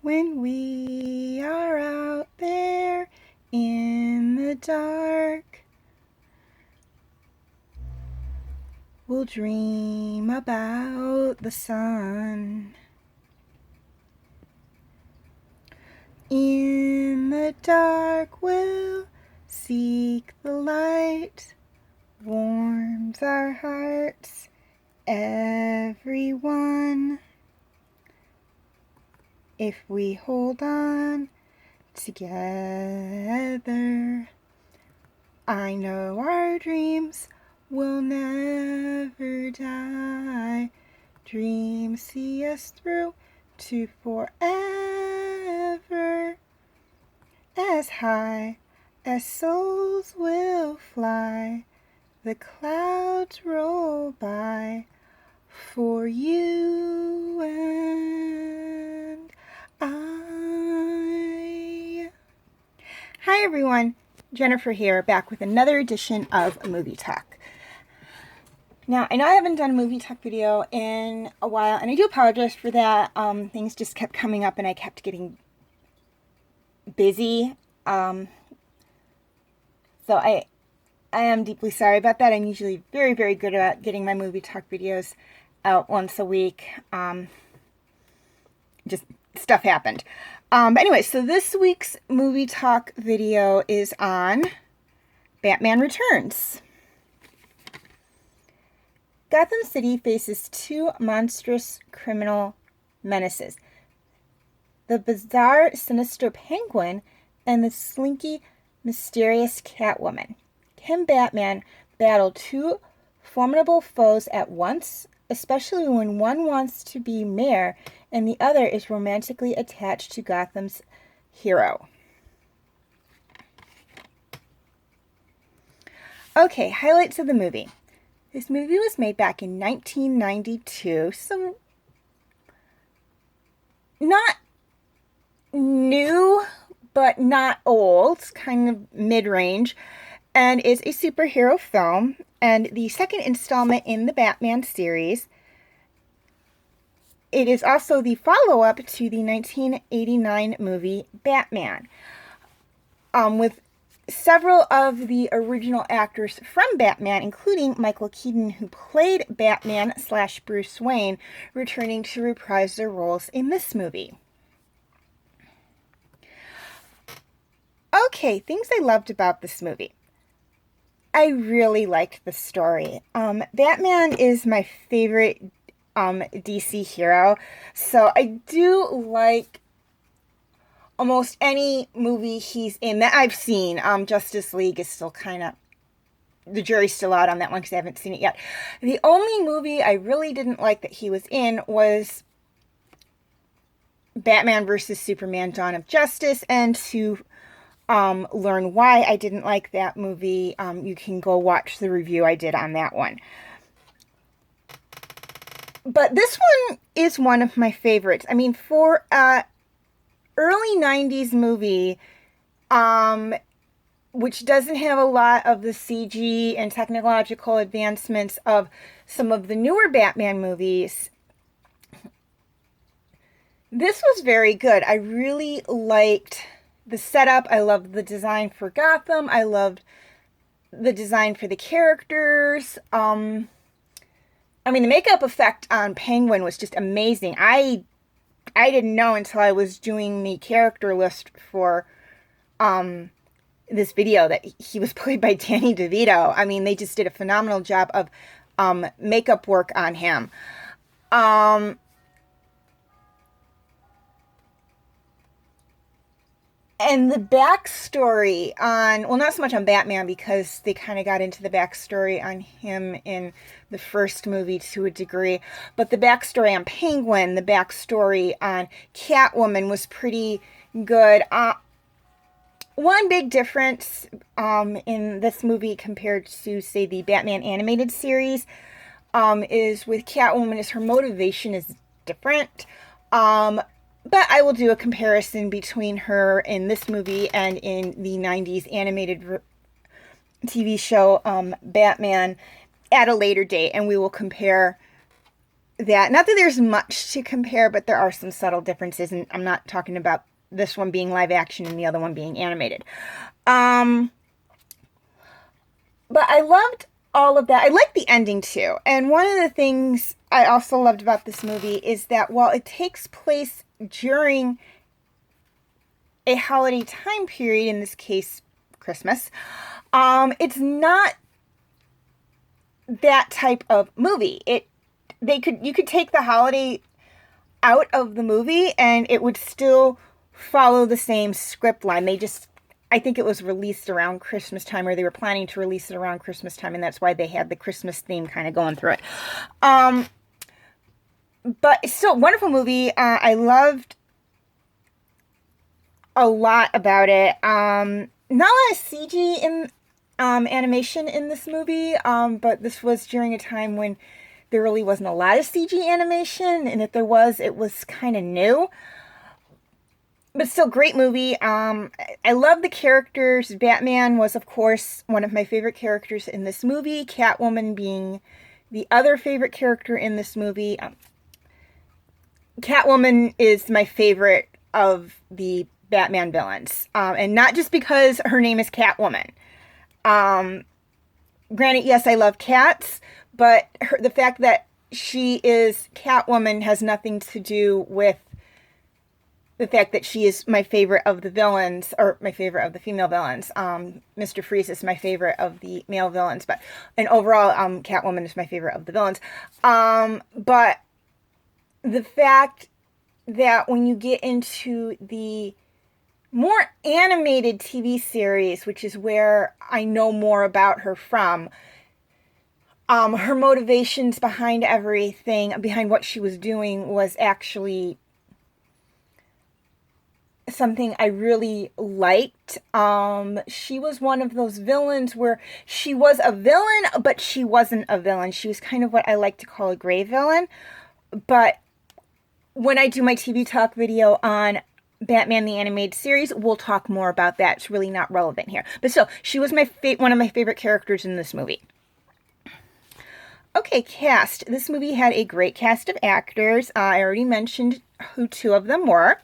when we are out there in the dark. We'll dream about the sun. In the dark we'll seek the light, warms our hearts, everyone. If we hold on together, I know our dreams will never die. Dreams see us through to forever. As high as souls will fly, the clouds roll by for you and I. Hi everyone, Jennifer here, back with another edition of Movie Talk. Now, I know I haven't done a movie talk video in a while, and I do apologize for that. Things just kept coming up and I kept getting busy. So I am deeply sorry about that. I'm usually very, very good about getting my movie talk videos out once a week. Just stuff happened. But anyway, so this week's movie talk video is on Batman Returns. Gotham City faces two monstrous criminal menaces: the bizarre, sinister Penguin and the slinky, mysterious Catwoman. Can Batman battle two formidable foes at once, especially when one wants to be mayor and the other is romantically attached to Gotham's hero? Okay, highlights of the movie. This movie was made back in 1992, so not new, but not old, kind of mid-range, and is a superhero film, and the second installment in the Batman series. It is also the follow-up to the 1989 movie Batman, with several of the original actors from Batman, including Michael Keaton, who played Batman / Bruce Wayne, returning to reprise their roles in this movie. Okay, things I loved about this movie. I really liked the story. Batman is my favorite DC hero, so I do like almost any movie he's in that I've seen. Justice League is still kind of, the jury's still out on that one because I haven't seen it yet. The only movie I really didn't like that he was in was Batman vs. Superman: Dawn of Justice, and to learn why I didn't like that movie, you can go watch the review I did on that one. But this one is one of my favorites. I mean, for early 90s movie, which doesn't have a lot of the CG and technological advancements of some of the newer Batman movies, this was very good. I really liked the setup. I loved the design for Gotham. I loved the design for the characters. I mean, the makeup effect on Penguin was just amazing. I didn't know until I was doing the character list for this video that he was played by Danny DeVito. I mean, they just did a phenomenal job of makeup work on him. And the backstory on, well, not so much on Batman because they kind of got into the backstory on him in the first movie to a degree, but the backstory on Penguin, the backstory on Catwoman was pretty good. One big difference in this movie compared to, say, the Batman animated series is with Catwoman is her motivation is different. But I will do a comparison between her in this movie and in the 90s animated TV show Batman at a later date, and we will compare that. Not that there's much to compare, but there are some subtle differences, and I'm not talking about this one being live action and the other one being animated. But I loved all of that. I liked the ending too. And one of the things I also loved about this movie is that while it takes place during a holiday time period, in this case, Christmas, it's not that type of movie. You could take the holiday out of the movie and it would still follow the same script line. I think it was released around Christmas time, or they were planning to release it around Christmas time, and that's why they had the Christmas theme kind of going through it. But it's still a wonderful movie. I loved a lot about it. Not a lot of CG in animation in this movie, but this was during a time when there really wasn't a lot of CG animation, and if there was, it was kind of new. But still, great movie. I love the characters. Batman was, of course, one of my favorite characters in this movie. Catwoman being the other favorite character in this movie. Catwoman is my favorite of the Batman villains. And not just because her name is Catwoman. Granted, yes, I love cats, but the fact that she is Catwoman has nothing to do with the fact that she is my favorite of the villains, or my favorite of the female villains. Mr. Freeze is my favorite of the male villains, and overall, Catwoman is my favorite of the villains. But the fact that when you get into the more animated TV series, which is where I know more about her from, her motivations behind everything, behind what she was doing, was actually something I really liked. She was one of those villains where she was a villain, but she wasn't a villain. She was kind of what I like to call a gray villain. But when I do my TV talk video on Batman the Animated Series, we'll talk more about that. It's really not relevant here. But still, she was one of my favorite characters in this movie. Okay, cast. This movie had a great cast of actors. I already mentioned who two of them were.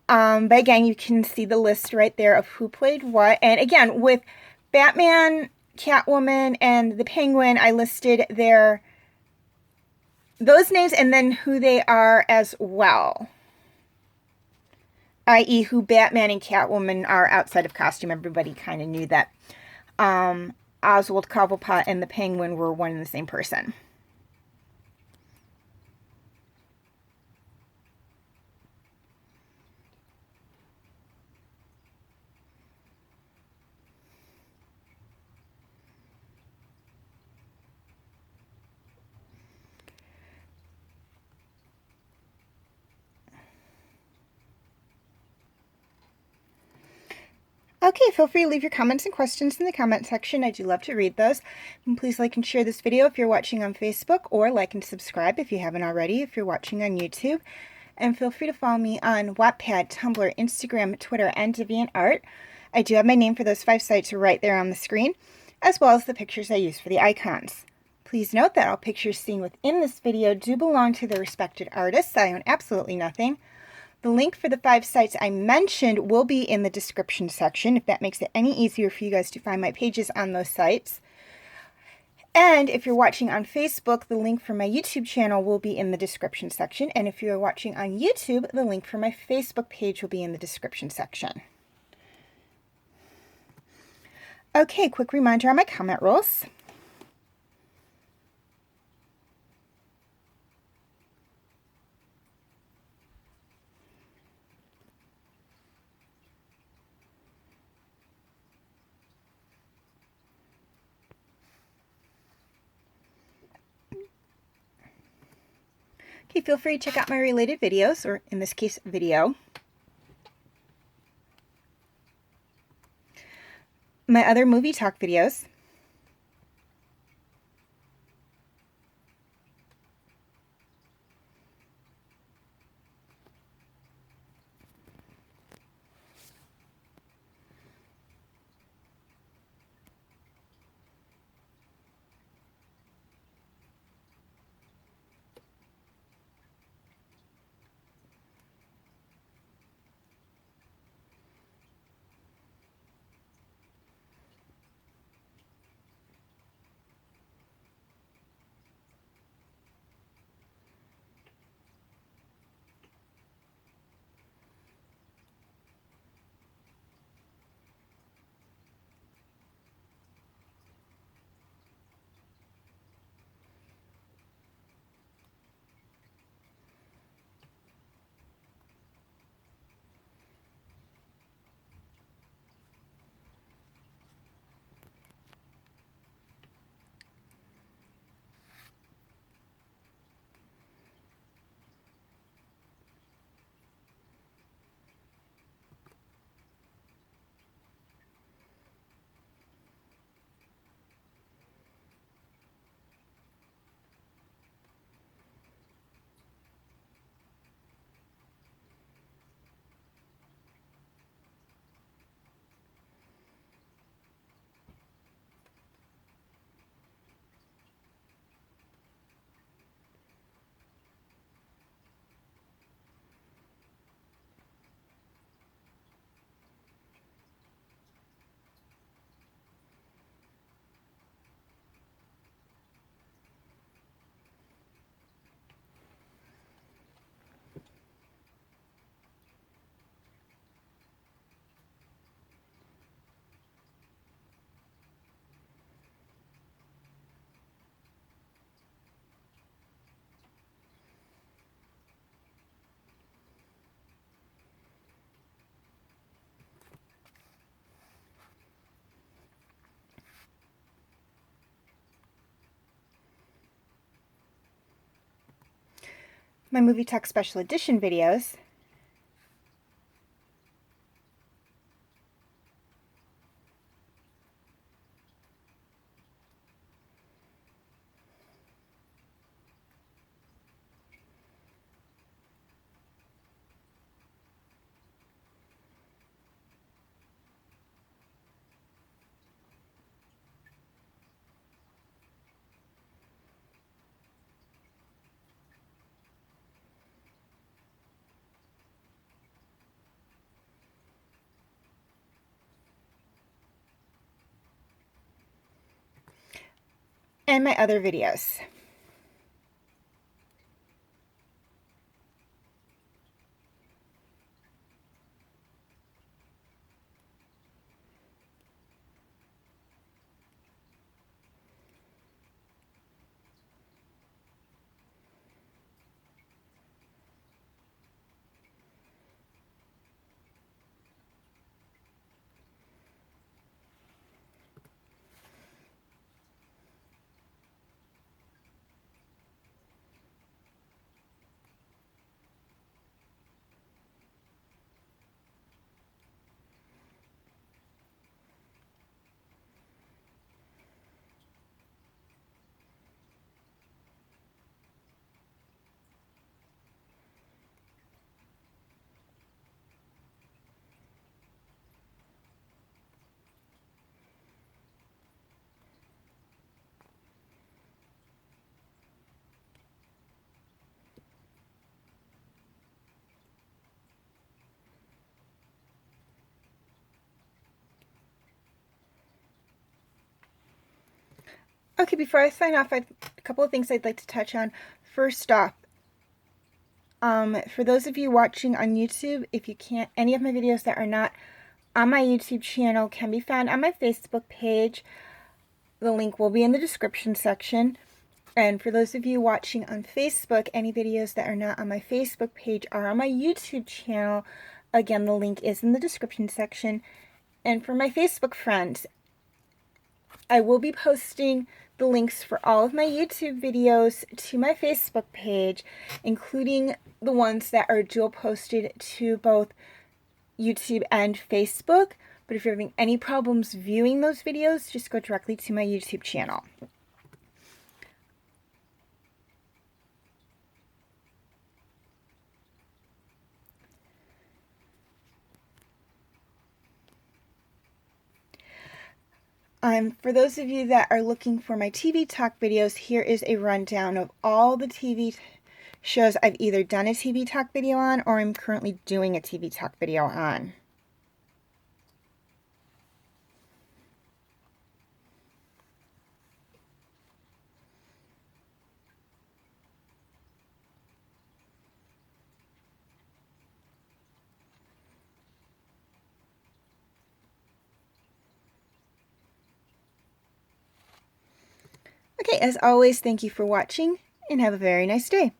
But again, you can see the list right there of who played what. And again, with Batman, Catwoman, and the Penguin, I listed those names and then who they are as well. I.e. who Batman and Catwoman are outside of costume. Everybody kind of knew that Oswald Cobblepot and the Penguin were one and the same person. Okay, feel free to leave your comments and questions in the comment section. I do love to read those. And please like and share this video if you're watching on Facebook, or like and subscribe if you haven't already if you're watching on YouTube. And feel free to follow me on Wattpad, Tumblr, Instagram, Twitter, and DeviantArt. I do have my name for those 5 sites right there on the screen, as well as the pictures I use for the icons. Please note that all pictures seen within this video do belong to their respected artists. I own absolutely nothing. The link for the 5 sites I mentioned will be in the description section, if that makes it any easier for you guys to find my pages on those sites. And if you're watching on Facebook, the link for my YouTube channel will be in the description section. And if you're watching on YouTube, the link for my Facebook page will be in the description section. Okay, quick reminder on my comment rules. Okay, feel free to check out my related videos, or in this case, video. My other movie talk videos. my Movie Talk Special Edition videos. And my other videos. Okay, before I sign off, a couple of things I'd like to touch on. First off, for those of you watching on YouTube, if you can't, any of my videos that are not on my YouTube channel can be found on my Facebook page. The link will be in the description section. And for those of you watching on Facebook, any videos that are not on my Facebook page are on my YouTube channel. Again, the link is in the description section. And for my Facebook friends, I will be posting the links for all of my YouTube videos to my Facebook page, including the ones that are dual posted to both YouTube and Facebook. But if you're having any problems viewing those videos, just go directly to my YouTube channel. For those of you that are looking for my TV Talk videos, here is a rundown of all the TV shows I've either done a TV Talk video on or I'm currently doing a TV Talk video on. Okay, as always, thank you for watching and have a very nice day.